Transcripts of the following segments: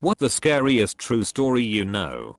What the scariest true story you know?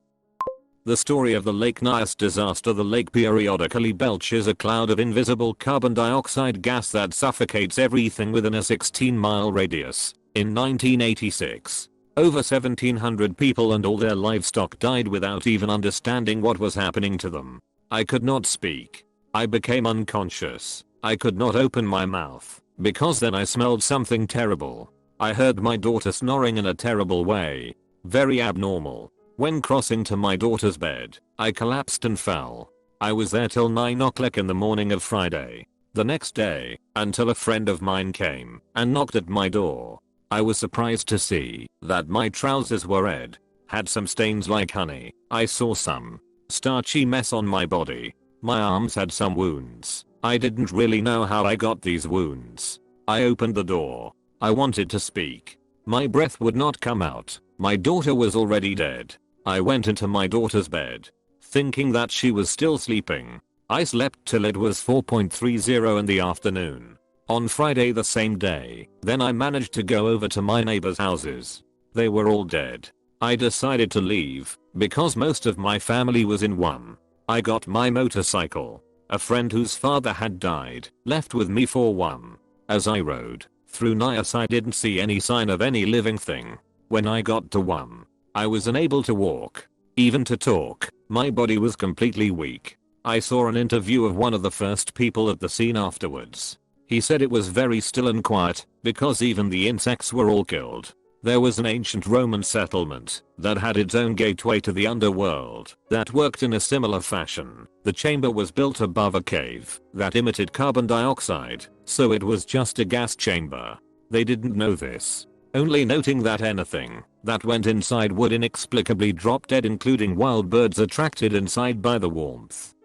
The story of the Lake Nyas disaster. The lake periodically belches a cloud of invisible carbon dioxide gas that suffocates everything within a 16-mile radius. In 1986, over 1,700 people and all their livestock died without even understanding what was happening to them. I could not speak. I became unconscious. I could not open my mouth, because then I smelled something terrible. I heard my daughter snoring in a terrible way. Very abnormal. When crossing to my daughter's bed, I collapsed and fell. I was there till 9 o'clock in the morning of Friday. The next day, until a friend of mine came and knocked at my door. I was surprised to see that my trousers were red, had some stains like honey. I saw some starchy mess on my body. My arms had some wounds. I didn't really know how I got these wounds. I opened the door. I wanted to speak. My breath would not come out. My daughter was already dead. I went into my daughter's bed, thinking that she was still sleeping. I slept till it was 4:30 in the afternoon. On Friday the same day, then I managed to go over to my neighbors' houses. They were all dead. I decided to leave, because most of my family was in one. I got my motorcycle. A friend whose father had died left with me for one. As I rode through Nyas, I didn't see any sign of any living thing. When I got to one, I was unable to walk, even to talk. My body was completely weak. I saw an interview of one of the first people at the scene afterwards. He said it was very still and quiet, because even the insects were all killed. There was an ancient Roman settlement that had its own gateway to the underworld that worked in a similar fashion. The chamber was built above a cave that emitted carbon dioxide, so it was just a gas chamber. They didn't know this, only noting that anything that went inside would inexplicably drop dead, including wild birds attracted inside by the warmth.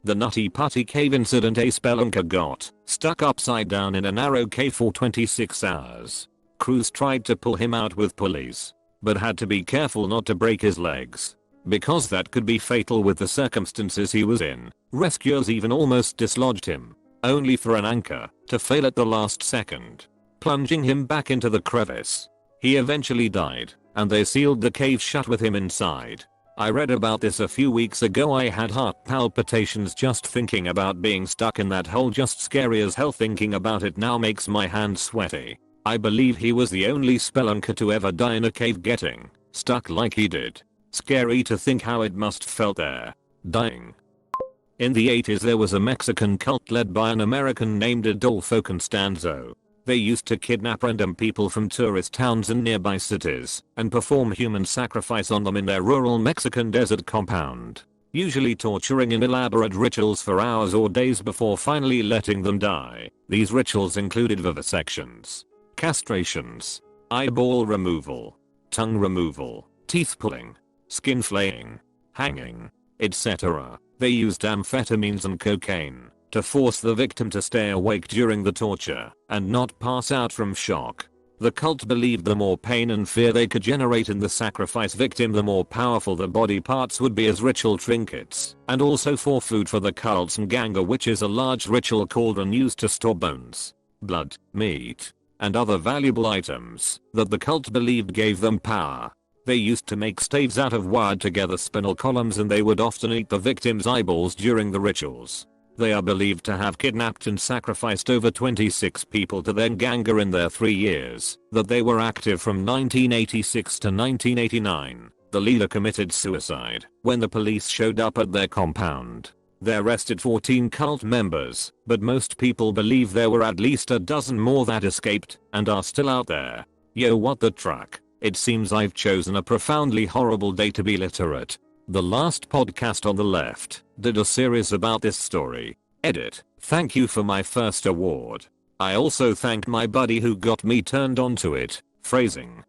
The Nutty Putty Cave incident. A spelunker got stuck upside down in a narrow cave for 26 hours. Crews tried to pull him out with pulleys, but had to be careful not to break his legs, because that could be fatal with the circumstances he was in. Rescuers even almost dislodged him, only for an anchor to fail at the last second, plunging him back into the crevice. He eventually died, and they sealed the cave shut with him inside. I read about this a few weeks ago. I had heart palpitations just thinking about being stuck in that hole. Just scary as hell. Thinking about it now makes my hands sweaty. I believe he was the only spelunker to ever die in a cave, getting stuck like he did. Scary to think how it must felt there, dying. In the 80s there was a Mexican cult led by an American named Adolfo Constanzo. They used to kidnap random people from tourist towns and nearby cities and perform human sacrifice on them in their rural Mexican desert compound, usually torturing in elaborate rituals for hours or days before finally letting them die. These rituals included vivisections, castrations, eyeball removal, tongue removal, teeth pulling, skin flaying, hanging, etc. They used amphetamines and cocaine to force the victim to stay awake during the torture and not pass out from shock. The cult believed the more pain and fear they could generate in the sacrifice victim, the more powerful the body parts would be as ritual trinkets, and also for food for the cult's nganga, which is a large ritual cauldron used to store bones, blood, meat, and other valuable items that the cult believed gave them power. They used to make staves out of wired together spinal columns, and they would often eat the victim's eyeballs during the rituals. They are believed to have kidnapped and sacrificed over 26 people to their nganga in their 3 years that they were active from 1986 to 1989. The leader committed suicide when the police showed up at their compound. They arrested 14 cult members, but most people believe there were at least a dozen more that escaped and are still out there. Yo, what the truck. It seems I've chosen a profoundly horrible day to be literate. The last podcast on the left did a series about this story. Edit. Thank you for my first award. I also thank my buddy who got me turned on to it. Phrasing.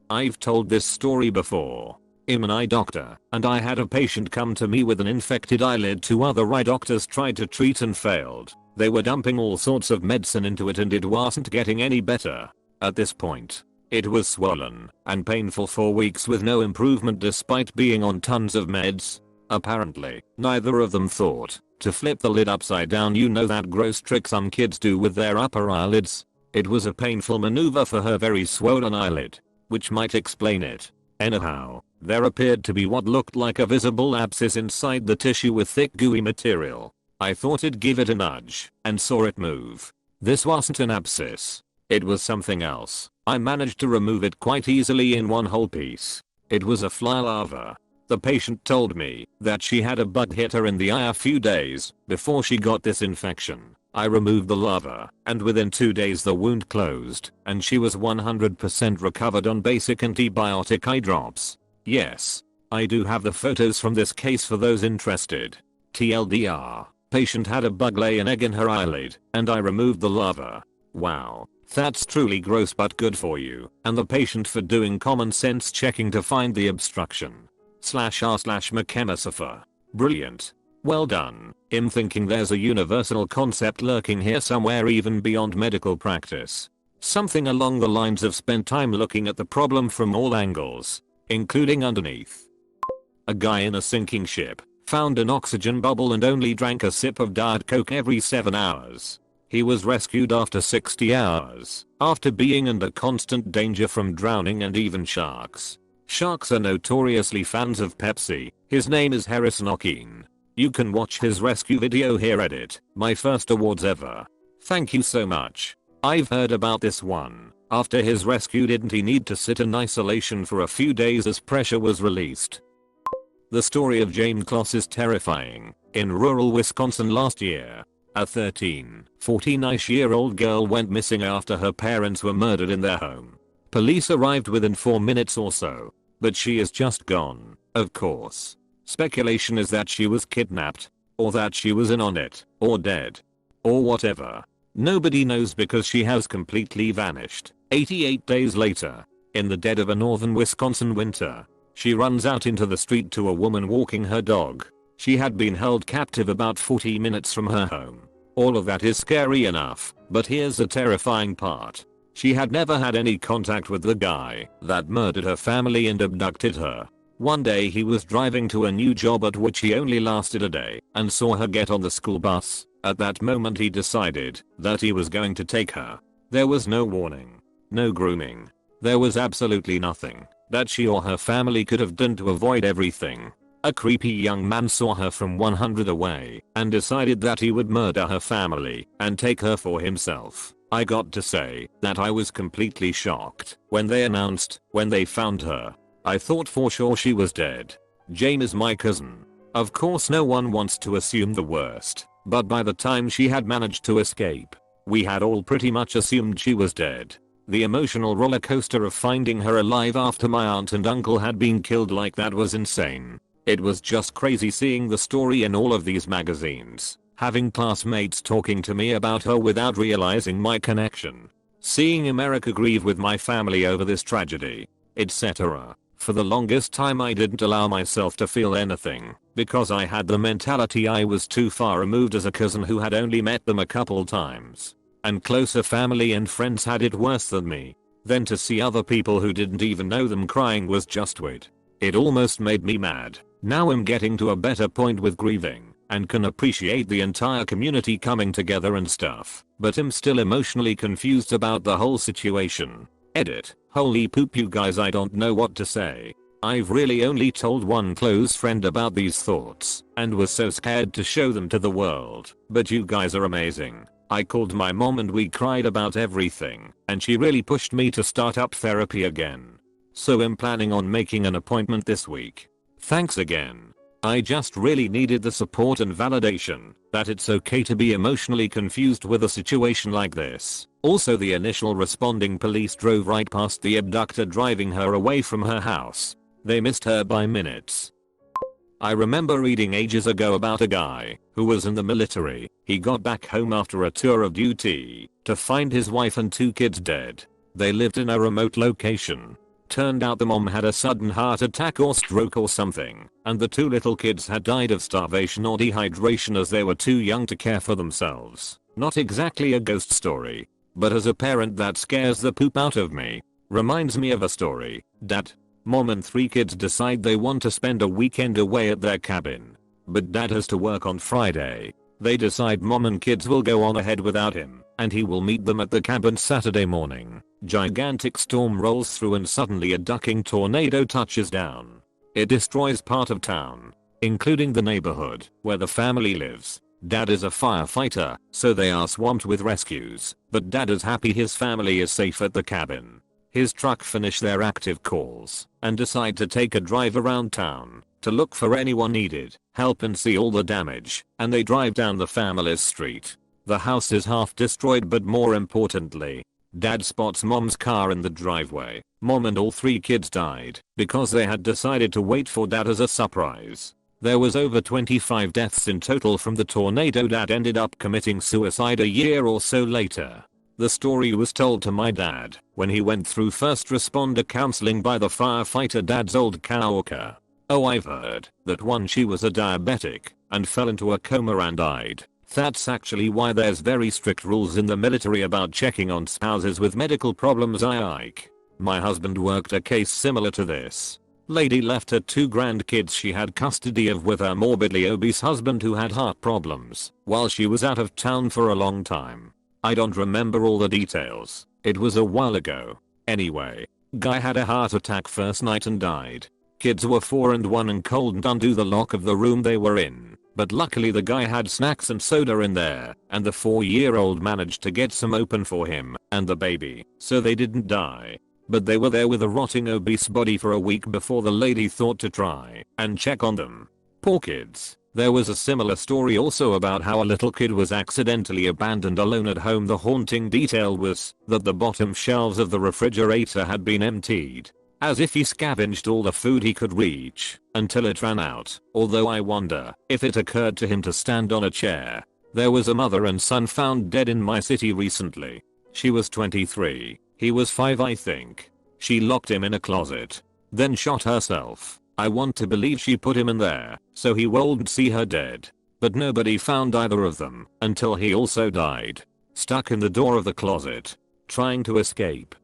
I've told this story before. I'm an eye doctor, and I had a patient come to me with an infected eyelid. 2 other eye doctors tried to treat and failed. They were dumping all sorts of medicine into it and it wasn't getting any better. At this point, it was swollen and painful for weeks with no improvement despite being on tons of meds. Apparently, neither of them thought to flip the lid upside down. You know that gross trick some kids do with their upper eyelids? It was a painful maneuver for her very swollen eyelid. which might explain it. Anyhow, there appeared to be what looked like a visible abscess inside the tissue with thick gooey material. I thought I'd give it a nudge and saw it move. This wasn't an abscess. It was something else. I managed to remove it quite easily in one whole piece. It was a fly larva. The patient told me that she had a bug hit her in the eye a few days before she got this infection. I removed the larva, and within 2 days the wound closed, and she was 100% recovered on basic antibiotic eye drops. Yes, I do have the photos from this case for those interested. TLDR, patient had a bug lay an egg in her eyelid, and I removed the larva. Wow, that's truly gross but good for you, and the patient for doing common sense checking to find the obstruction. /r/mechemosopher. Brilliant. Well done. I'm thinking there's a universal concept lurking here somewhere even beyond medical practice. Something along the lines of spend time looking at the problem from all angles, including underneath. A guy in a sinking ship found an oxygen bubble and only drank a sip of Diet Coke every 7 hours. He was rescued after 60 hours, after being under constant danger from drowning and even sharks. Sharks are notoriously fans of Pepsi. His name is Harrison O'Keen. You can watch his rescue video here. Edit. My first awards ever. Thank you so much. I've heard about this one. After his rescue, didn't he need to sit in isolation for a few days as pressure was released? The story of Jane Kloss is terrifying. In rural Wisconsin last year, a 14-ish-year-old girl went missing after her parents were murdered in their home. Police arrived within 4 minutes or so, but she is just gone, of course. Speculation is that she was kidnapped, or that she was in on it, or dead, or whatever. Nobody knows because she has completely vanished. 88 days later, in the dead of a northern Wisconsin winter, she runs out into the street to a woman walking her dog. She had been held captive about 40 minutes from her home. All of that is scary enough, but here's the terrifying part. She had never had any contact with the guy that murdered her family and abducted her. One day he was driving to a new job at which he only lasted a day and saw her get on the school bus. At that moment he decided that he was going to take her. There was no warning, no grooming. There was absolutely nothing that she or her family could have done to avoid everything. A creepy young man saw her from 100 away and decided that he would murder her family and take her for himself. I got to say that I was completely shocked when they announced when they found her. I thought for sure she was dead. Jane is my cousin. Of course no one wants to assume the worst, but by the time she had managed to escape, we had all pretty much assumed she was dead. The emotional roller coaster of finding her alive after my aunt and uncle had been killed like that was insane. It was just crazy seeing the story in all of these magazines, having classmates talking to me about her without realizing my connection, seeing America grieve with my family over this tragedy, etc. For the longest time I didn't allow myself to feel anything because I had the mentality I was too far removed as a cousin who had only met them a couple times, and closer family and friends had it worse than me. Then to see other people who didn't even know them crying was just weird. It almost made me mad. Now I'm getting to a better point with grieving and can appreciate the entire community coming together and stuff, but I'm still emotionally confused about the whole situation. Edit. Holy poop you guys, I don't know what to say. I've really only told one close friend about these thoughts and was so scared to show them to the world, but you guys are amazing. I called my mom and we cried about everything, and she really pushed me to start up therapy again. So I'm planning on making an appointment this week. Thanks again. I just really needed the support and validation that it's okay to be emotionally confused with a situation like this. Also, the initial responding police drove right past the abductor, driving her away from her house. They missed her by minutes. I remember reading ages ago about a guy who was in the military. He got back home after a tour of duty to find his wife and 2 kids dead. They lived in a remote location. Turned out the mom had a sudden heart attack or stroke or something, and the 2 little kids had died of starvation or dehydration as they were too young to care for themselves. Not exactly a ghost story, but as a parent that scares the poop out of me. Reminds me of a story. Dad, mom and 3 kids decide they want to spend a weekend away at their cabin, but dad has to work on Friday. They decide mom and kids will go on ahead without him, and he will meet them at the cabin Saturday morning. Gigantic storm rolls through and suddenly a ducking tornado touches down. It destroys part of town, including the neighborhood where the family lives. Dad is a firefighter, so they are swamped with rescues, but Dad is happy his family is safe at the cabin. His truck finish their active calls and decide to take a drive around town to look for anyone needed help and see all the damage, and they drive down the family's street. The house is half destroyed, but more importantly, Dad spots Mom's car in the driveway. Mom and all 3 kids died because they had decided to wait for Dad as a surprise. There was over 25 deaths in total from the tornado. Dad ended up committing suicide a year or so later. The story was told to my dad when he went through first responder counseling by the firefighter Dad's old coworker. Oh, I've heard that once she was a diabetic and fell into a coma and died. That's actually why there's very strict rules in the military about checking on spouses with medical problems. My husband worked a case similar to this. Lady left her 2 grandkids she had custody of with her morbidly obese husband who had heart problems while she was out of town for a long time. I don't remember all the details. It was a while ago. Anyway, guy had a heart attack first night and died. Kids were 4 and 1 and couldn't undo the lock of the room they were in. But luckily the guy had snacks and soda in there, and the 4-year-old managed to get some open for him and the baby, so they didn't die. But they were there with a rotting obese body for a week before the lady thought to try and check on them. Poor kids. There was a similar story also about how a little kid was accidentally abandoned alone at home. The haunting detail was that the bottom shelves of the refrigerator had been emptied, as if he scavenged all the food he could reach until it ran out. Although I wonder if it occurred to him to stand on a chair. There was a mother and son found dead in my city recently. She was 23. He was 5, I think. She locked him in a closet, then shot herself. I want to believe she put him in there so he wouldn't see her dead. But nobody found either of them until he also died, stuck in the door of the closet, trying to escape.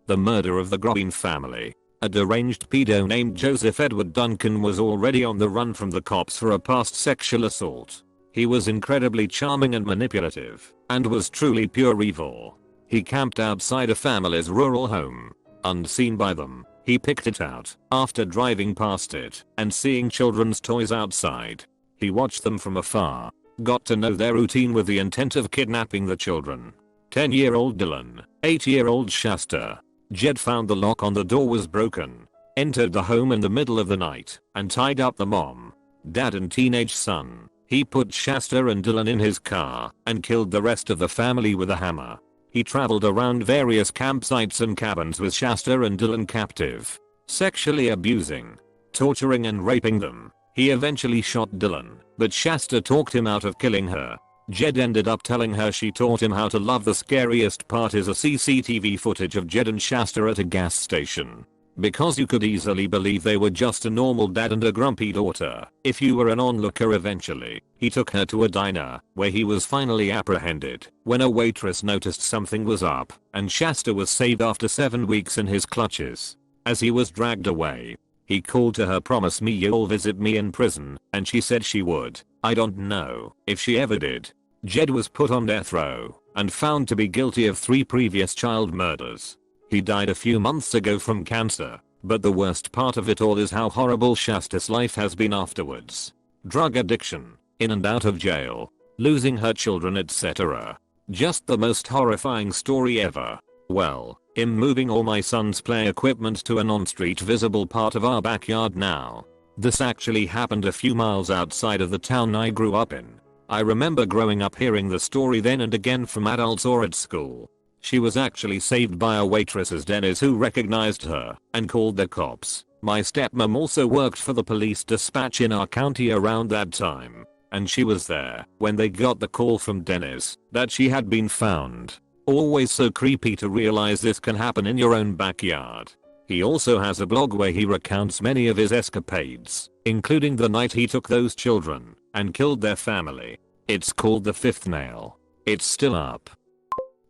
The murder of the Green family. A deranged pedo named Joseph Edward Duncan was already on the run from the cops for a past sexual assault. He was incredibly charming and manipulative, and was truly pure evil. He camped outside a family's rural home. Unseen by them, he picked it out after driving past it and seeing children's toys outside. He watched them from afar, got to know their routine with the intent of kidnapping the children. 10-year-old Dylan, 8-year-old Shasta. Jed found the lock on the door was broken, entered the home in the middle of the night, and tied up the mom, dad and teenage son. He put Shasta and Dylan in his car and killed the rest of the family with a hammer. He traveled around various campsites and cabins with Shasta and Dylan captive, sexually abusing, torturing and raping them. He eventually shot Dylan, but Shasta talked him out of killing her. Jed ended up telling her she taught him how to love. The scariest part is a CCTV footage of Jed and Shasta at a gas station. Because you could easily believe they were just a normal dad and a grumpy daughter if you were an onlooker. Eventually, he took her to a diner where he was finally apprehended when a waitress noticed something was up, and Shasta was saved after 7 weeks in his clutches. As he was dragged away, he called to her, "Promise me you'll visit me in prison," and she said she would. I don't know if she ever did. Jed was put on death row and found to be guilty of 3 previous child murders. He died a few months ago from cancer, but the worst part of it all is how horrible Shasta's life has been afterwards. Drug addiction, in and out of jail, losing her children, etc. Just the most horrifying story ever. Well, I'm moving all my son's play equipment to a non-street visible part of our backyard now. This actually happened a few miles outside of the town I grew up in. I remember growing up hearing the story then and again from adults or at school. She was actually saved by a waitress's Dennis who recognized her and called the cops. My stepmom also worked for the police dispatch in our county around that time, and she was there when they got the call from Dennis that she had been found. Always so creepy to realize this can happen in your own backyard. He also has a blog where he recounts many of his escapades, including the night he took those children and killed their family. It's called The Fifth Nail. It's still up.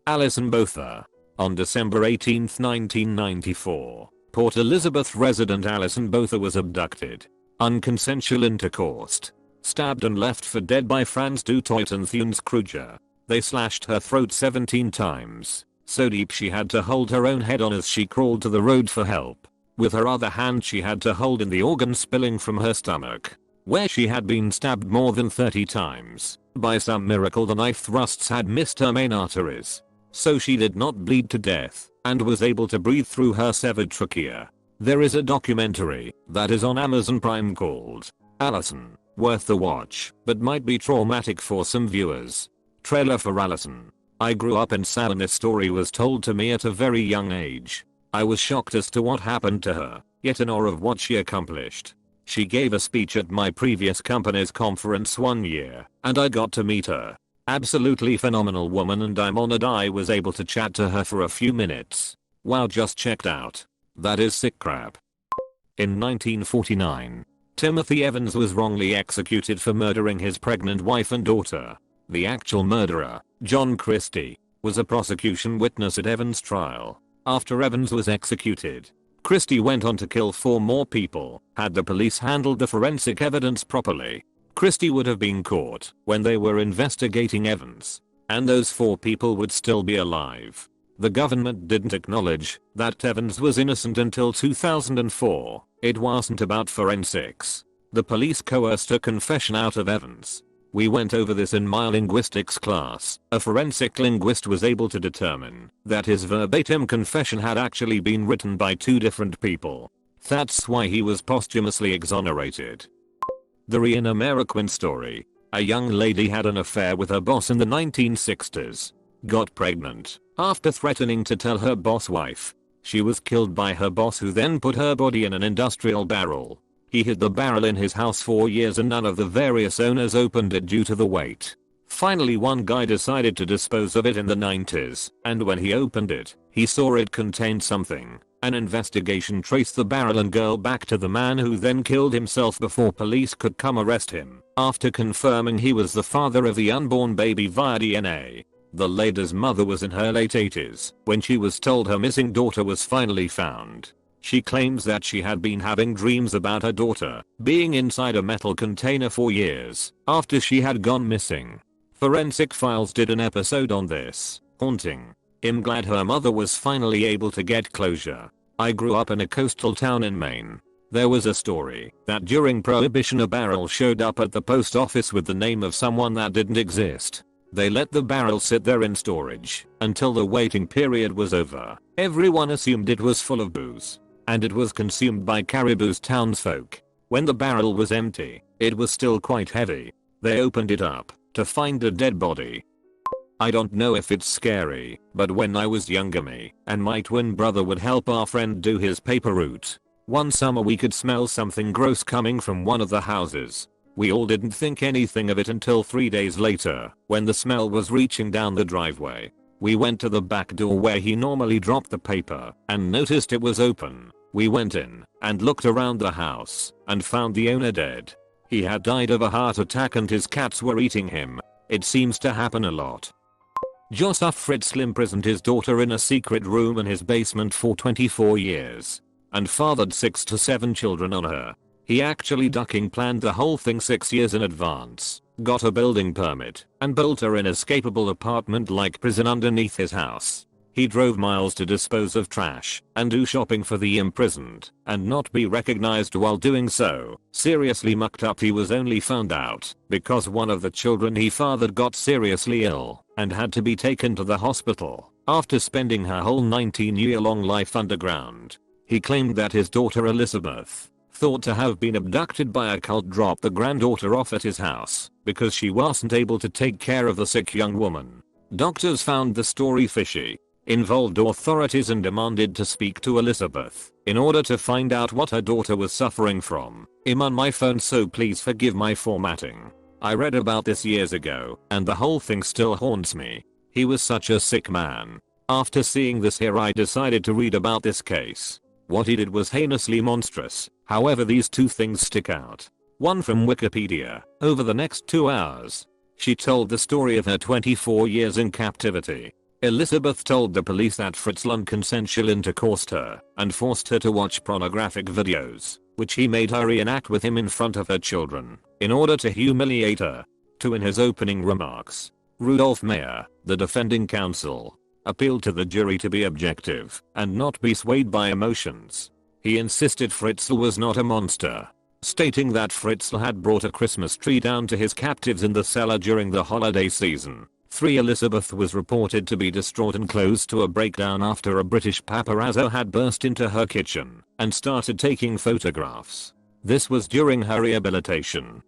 Alison Botha. On December 18, 1994, Port Elizabeth resident Alison Botha was abducted, unconsensual intercourse, stabbed and left for dead by Franz du Teuten Thunes Kruger. They slashed her throat 17 times, so deep she had to hold her own head on as she crawled to the road for help. With her other hand she had to hold in the organ spilling from her stomach, where she had been stabbed more than 30 times. By some miracle the knife thrusts had missed her main arteries, so she did not bleed to death and was able to breathe through her severed trachea. There is a documentary that is on Amazon Prime called Alison, worth the watch, but might be traumatic for some viewers. Trailer for Alison. I grew up in Sao and this story was told to me at a very young age. I was shocked as to what happened to her, yet in awe of what she accomplished. She gave a speech at my previous company's conference one year, and I got to meet her. Absolutely phenomenal woman, and I'm honored I was able to chat to her for a few minutes. Wow, just checked out. That is sick crap. In 1949, Timothy Evans was wrongly executed for murdering his pregnant wife and daughter. The actual murderer, John Christie, was a prosecution witness at Evans' trial. After Evans was executed, Christie went on to kill 4 more people. Had the police handled the forensic evidence properly, Christie would have been caught when they were investigating Evans, and those 4 people would still be alive. The government didn't acknowledge that Evans was innocent until 2004. It wasn't about forensics. The police coerced a confession out of Evans. We went over this in my linguistics class. A forensic linguist was able to determine that his verbatim confession had actually been written by 2 different people. That's why he was posthumously exonerated. The Rihanna Mariquin story. A young lady had an affair with her boss in the 1960s. Got pregnant after threatening to tell her boss wife. She was killed by her boss, who then put her body in an industrial barrel. He hid the barrel in his house for years and none of the various owners opened it due to the weight. Finally one guy decided to dispose of it in the 90s, and when he opened it, he saw it contained something. An investigation traced the barrel and girl back to the man, who then killed himself before police could come arrest him. After confirming he was the father of the unborn baby via DNA. The lady's mother was in her late 80s when she was told her missing daughter was finally found. She claims that she had been having dreams about her daughter being inside a metal container for years after she had gone missing. Forensic Files did an episode on this. Haunting. I'm glad her mother was finally able to get closure. I grew up in a coastal town in Maine. There was a story that during Prohibition a barrel showed up at the post office with the name of someone that didn't exist. They let the barrel sit there in storage until the waiting period was over. Everyone assumed it was full of booze, and it was consumed by Caribou's townsfolk. When the barrel was empty, it was still quite heavy. They opened it up to find a dead body. I don't know if it's scary, but when I was younger, me and my twin brother would help our friend do his paper route. One summer we could smell something gross coming from one of the houses. We all didn't think anything of it until 3 days later, when the smell was reaching down the driveway. We went to the back door where he normally dropped the paper and noticed it was open. We went in and looked around the house and found the owner dead. He had died of a heart attack and his cats were eating him. It seems to happen a lot. Joseph Fritzl imprisoned his daughter in a secret room in his basement for 24 years and fathered 6 to 7 children on her. He actually ducking planned the whole thing 6 years in advance, got a building permit, and built her an escapable apartment-like prison underneath his house. He drove miles to dispose of trash and do shopping for the imprisoned and not be recognized while doing so. Seriously mucked up. He was only found out because one of the children he fathered got seriously ill and had to be taken to the hospital after spending her whole 19-year-long life underground. He claimed that his daughter Elizabeth, thought to have been abducted by a cult, dropped the granddaughter off at his house because she wasn't able to take care of the sick young woman. Doctors found the story fishy, involved authorities and demanded to speak to Elizabeth in order to find out what her daughter was suffering from. I'm on my phone, so please forgive my formatting. I read about this years ago and the whole thing still haunts me. He was such a sick man. After seeing this here, I decided to read about this case. What he did was heinously monstrous. However, these 2 things stick out. One from Wikipedia. Over the next 2 hours, she told the story of her 24 years in captivity. Elizabeth told the police that Fritzl consensual intercoursed her and forced her to watch pornographic videos, which he made her reenact with him in front of her children, in order to humiliate her. In his opening remarks, Rudolf Meyer, the defending counsel, appealed to the jury to be objective and not be swayed by emotions. He insisted Fritzl was not a monster, stating that Fritzl had brought a Christmas tree down to his captives in the cellar during the holiday season. 3. Elizabeth was reported to be distraught and close to a breakdown after a British paparazzo had burst into her kitchen and started taking photographs. This was during her rehabilitation.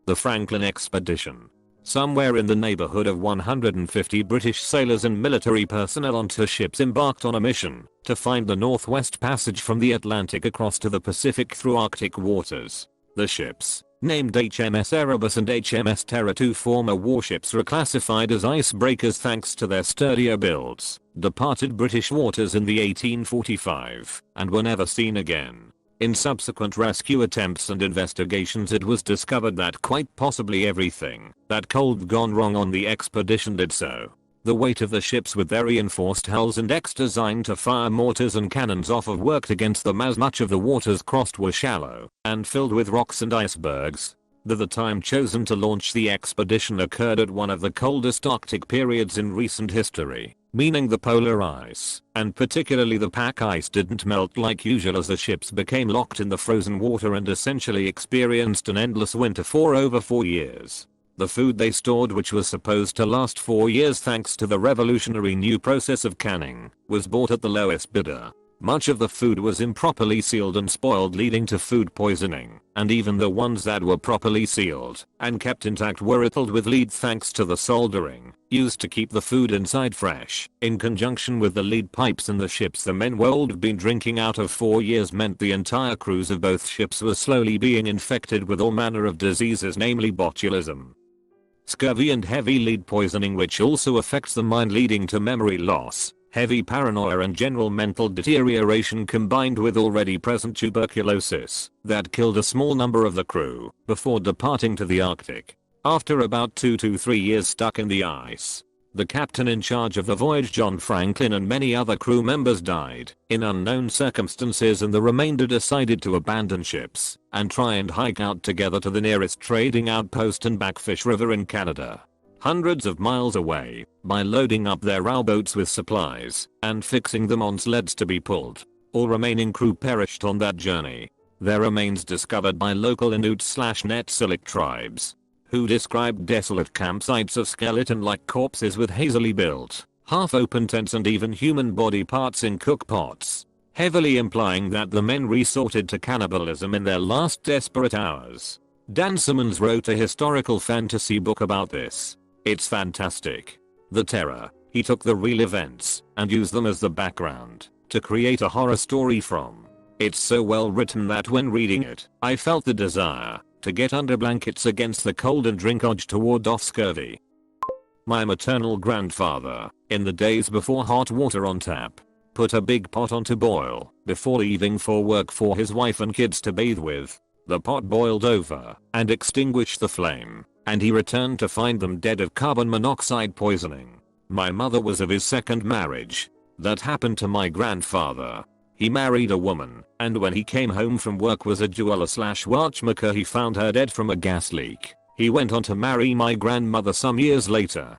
The Franklin Expedition. Somewhere in the neighborhood of 150 British sailors and military personnel on 2 ships embarked on a mission to find the Northwest Passage from the Atlantic across to the Pacific through Arctic waters. The ships, named HMS Erebus and HMS Terror, 2 former warships reclassified as icebreakers thanks to their sturdier builds, departed British waters in the 1845 and were never seen again. In subsequent rescue attempts and investigations, it was discovered that quite possibly everything that could have gone wrong on the expedition did so. The weight of the ships with their reinforced hulls and decks designed to fire mortars and cannons off of worked against them, as much of the waters crossed were shallow and filled with rocks and icebergs. The time chosen to launch the expedition occurred at one of the coldest Arctic periods in recent history, meaning the polar ice, and particularly the pack ice, didn't melt like usual as the ships became locked in the frozen water and essentially experienced an endless winter for over 4 years. The food they stored, which was supposed to last 4 years thanks to the revolutionary new process of canning, was bought at the lowest bidder. Much of the food was improperly sealed and spoiled, leading to food poisoning, and even the ones that were properly sealed and kept intact were riddled with lead thanks to the soldering used to keep the food inside fresh. In conjunction with the lead pipes in the ships the men would been drinking out of 4 years meant the entire crews of both ships were slowly being infected with all manner of diseases, namely botulism, scurvy and heavy lead poisoning, which also affects the mind, leading to memory loss, heavy paranoia and general mental deterioration, combined with already present tuberculosis that killed a small number of the crew before departing to the Arctic. After about 2 to 3 years stuck in the ice, the captain in charge of the voyage, John Franklin, and many other crew members died in unknown circumstances, and the remainder decided to abandon ships and try and hike out together to the nearest trading outpost and Backfish River in Canada, hundreds of miles away, by loading up their rowboats with supplies and fixing them on sleds to be pulled. All remaining crew perished on that journey. Their remains discovered by local Inuit/Netsilik tribes, who described desolate campsites of skeleton-like corpses with hazily built, half-open tents and even human body parts in cook pots, heavily implying that the men resorted to cannibalism in their last desperate hours. Dan Simmons wrote a historical fantasy book about this. It's fantastic. The Terror. He took the real events and used them as the background to create a horror story from. It's so well written that when reading it, I felt the desire to get under blankets against the cold and drink odge to ward off scurvy. My maternal grandfather, in the days before hot water on tap, put a big pot on to boil before leaving for work for his wife and kids to bathe with. The pot boiled over and extinguished the flame, and he returned to find them dead of carbon monoxide poisoning. My mother was of his second marriage. That happened to my grandfather. He married a woman, and when he came home from work was a jeweler/watchmaker. He found her dead from a gas leak. He went on to marry my grandmother some years later,